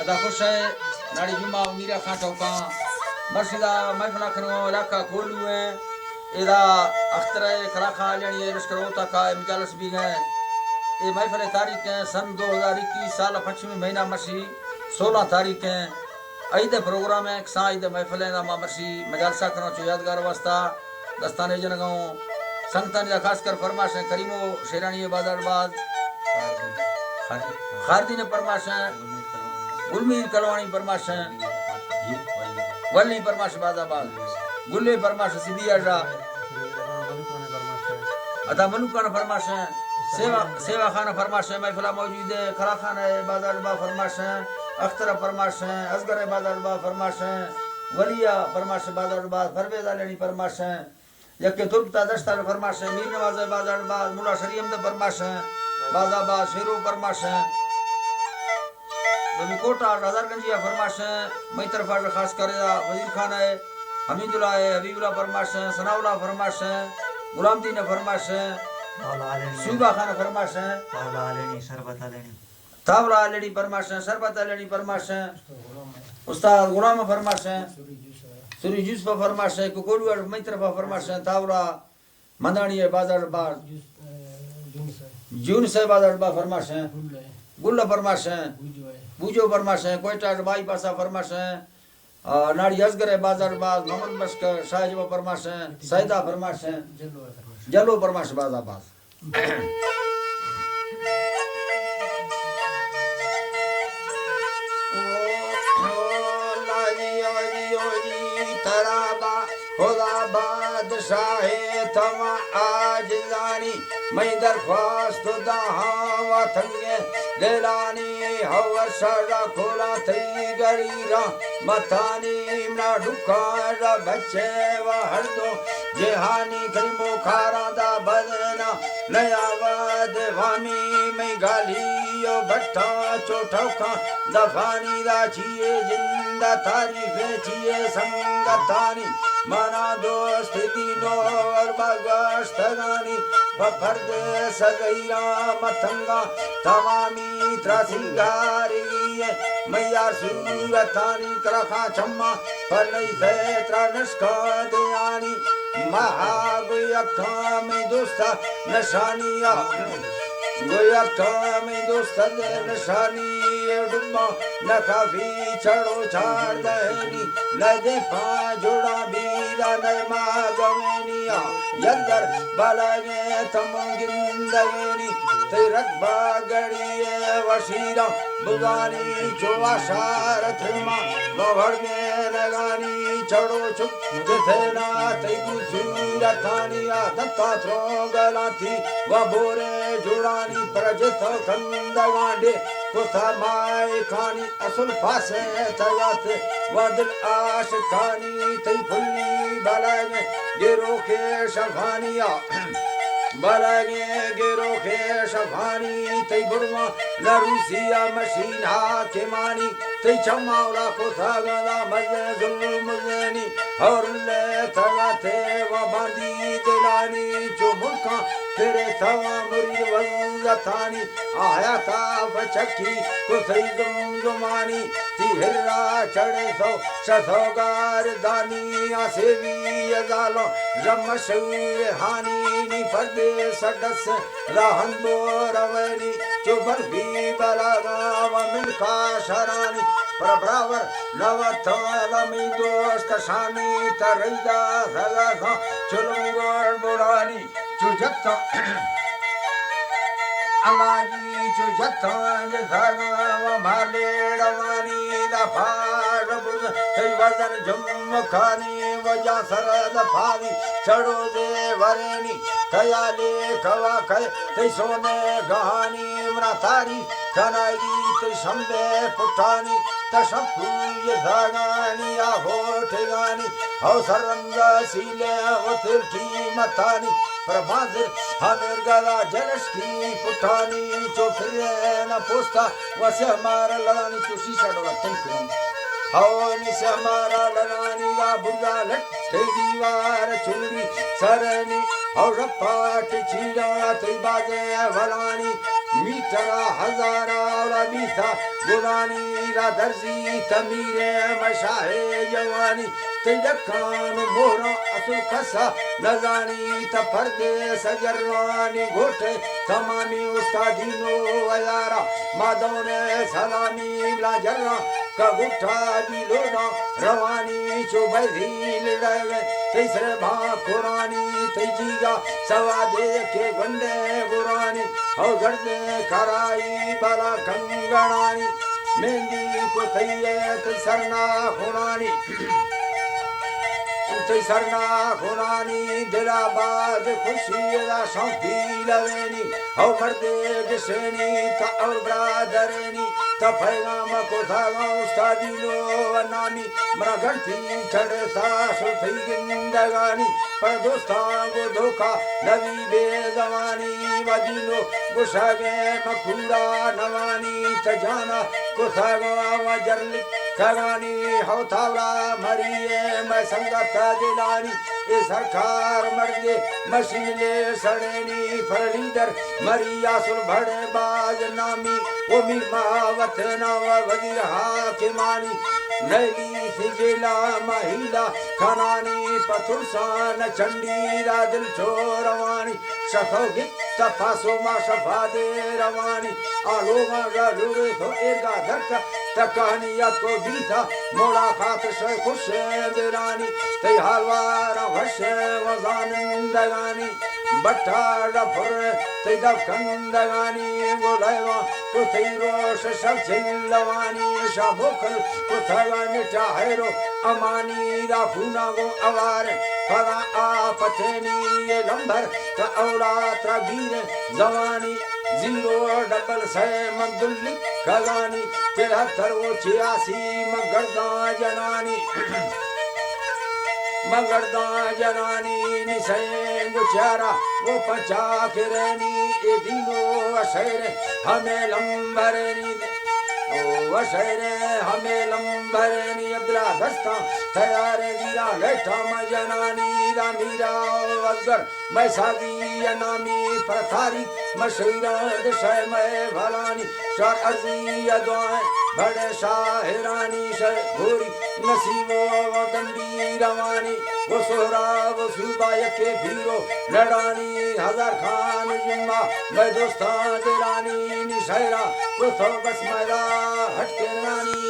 अदा खुश है नाड़ी जुमा मीरा खां टोका मर्शिदा महफिल खनो इलाका खोलू है एदा अख्तर कला खां लेनी लश्कर होता का मजालस भी गए ये महफिल तारीख है सन 2021 साल 25 महीना मसी 16 तारीख है ईद प्रोग्राम है सा ईद महफिल है मा मसी मजालसा करो चो यादगार वास्ता दस्ताने जनगाओ संगतान या खासकर फरमाश है करीमो शेरानी बाजारबाज खारदी ने फरमाश है गुलमीर कलवानी फरमाश है वली फरमाश बाजाबाद गुल्ले फरमाश सिद्धिया जा अता मलुका ने फरमाश है सेवा खान फरमाश है महफिला मौजूद है खला खान है बाजारबा फरमाश है अख्तर फरमाश है असगर बाजारबा फरमाश है वलिया फरमाश बाजारबा फरवेदा लेनी फरमाश है यके तुर्कता दस्तार फरमाश है मीर नवाज बाजारबा मुला शरीम द फरमाश है बाजाबा शेरू फरमाश है कोटा हजारगंजिया फरमाश है मई तरफा खास कर वजीर खान है हमीदुल्ला है हबीबुल्ला फरमाश है सनाउल्ला फरमाश है गुलामदीन फरमाश है सूबा खान फरमाश है तावला लेनी फरमाश है शरबत लेनी फरमाश है उस्ताद गुलाम फरमाश है सूरी जूस फरमाश है कोकोडुआ मई तरफा फरमाश है तावला मंदानी है बाजार बार जून से बाजार बा फरमाश है गुल्ला फरमाश है बूजो फरमाश है कोयटा बाई पासा फरमाश है नाड़ी असगर बाजार बाज मोहम्मद बशकर शाहजबा फरमाश है सैदा फरमाश है जलो फरमाश बाजाबाज बादशाहे तमा आज जानी मैं दरख्वास्त दहा वतंगे दिलानी हवर सरा खोला थई गरीरा मतानी ना दुखारा बच्चे वहर दो जेहानी करीमो खारा दा बदना नया वाद वामी मैं गालियो भट्टा चोठौका दफानी दा छिए जिंदा तारीफ छिए संगतानी मना दोस्त दीनो और बगश्तगानी बफरदे सगैया मतंगा तमामी त्रसिंगारी मैया सूरतानी करखा चम्मा पर नहीं से त्रनस्का दयानी महागुयक्का में दोस्ता नशानिया गुयक्का में दोस्ता नशानी डुम्मा न काफी चढ़ो छाड़ दहनी न दे पा जोड़ा बीरा न मागवेनिया यंदर बलगे तम गिंदगेनी तिरकबा गड़िए वशीरा बुगानी जो आशार थमा बहर में लगानी चढ़ो चुप जिथेना तैगु सूरतानिया दत्ता थ्रो गलाथी व बोरे जुड़ानी प्रजथ खंदगांडे कुथा माय खानी असुल फासे तयाते वदल आश खानी तई फुल्ली बलगे गिरो के शफानिया बलगे गिरो के शफानी तई बुरमा लरुसिया मशीना के मानी तई चमावला कुथा गला मजे जुल्म ज़ेनी और ले तयाते व बांदी दिलानी जो मुल्का तेरे तवा मुरीद वज़तानी आया था बचकी कुथई जुमानी तिहरा चढ़े सो शथोगार दानी आसेवी अजालो रमशूर हानी नी पर्दे सडस रहन दो रवनी चुबर भी बलागा व मिलका शरानी पर बराबर नवथला में दोस्त शानी तरैदा सगा चुलुंगोर बुरानी चुजत्ता अलाजी चुजत्ता जगवा माले रवानी दफार बुज तई वजन जुम खानी वजा सरद फादी चढ़ो दे वरेनी कयाले कवा कय तई सोने गहानी मना तारी कनाई तई संबे पुठानी तशफु यगानी या होठगानी हौ सरंग सीले वतिल की मतानी प्रभाजिर हमेर गला जलश की पुठानी चोफिरे न पोस्ता वसे हमारा लड़ानी चुशी चढ़ोला टिंकनी हौ निसे हमारा लड़ानी का बुर्गा लट्टे दीवार चुनरी सरनी हौ रपाट चीड़ा तई बाजे वलानी मीठरा हजारा बीता गुलानी रा दर्जी तमीरे मशाहे जवानी तिलकान मोरा असुल खसा नजानी त पर्दे सजरवानी घोटे तमामी उस्तादीनो अयारा मादौने सलामी ला जर्रा कबूठा दी लोना रवानी चुबैधील रवे तीसरे भा कुरानी तीजीगा सवा दे के बंदे बुरानी और गर्दे कराई बाला कंगणानी मेहंदी को तैये सरना खुनानी सरना खुनानी दिलाबाद खुशी दा शौकी लवेनी और मर्दे गिसेनी ता और ब्रादरेनी ता पैगाम को धागा उस्तादी लो नानी मरा घरती चढ़े सास थई जिंदगानी पर दोस्तां को धोखा नवी बेजवानी वजीलो गुसागे मखूड़ा नवानी त जाना को धागा वजरली खगानी हौथावड़ा मरिए मैं संगत दिलानी ए सरकार मर्दे मशीले सड़ेनी पर लीडर मरिया सुर भड़े बाज नामी ओ मीमावत नाव वजीर हाकिमानी नैली सिजेला महिला खनानी पथुरसान चंडीरा दिल छोरवानी शफोगी तफासो मा शफा दे रवानी आलो मा रुरे तो एगा धरका तकानिया को बीता मोड़ा खात से खुश दिरानी ते हलवारा वशे वजानंदगानी बट्टा डफर ते दफकंदगानी गोलेवा को रोश सब चिल्लवानी शामुखल को थगान चाहेरो अमानी दा फूना गो अवार फगा आपथेनी ये लंबर त औला त्रगीर जवानी 077 मंदुल्ली खगानी 73 वो 86 मगरदा जनानी मगरदा जनानी निसेंग चारा वो पचा किरनी ए दिनो अशरे हमें लंबरनी ओ अशरे हमें लंबरनी अब्दुल्ला दस्ता तैयार वीरा लेठा मजनानी दा मीरा अगर मैं सादी नामी प्रथारी मशहूरा दिशा में भलानी शर अर्जी दुआएं बड़े शाहरानी शर भूरी नसीबो दंडी रवानी वो सोहरा वो सुबाय के भीरो लड़ानी हजार खान जुम्मा मैं दोस्तां दिलानी निशहरा को तो बस मरा हटके रानी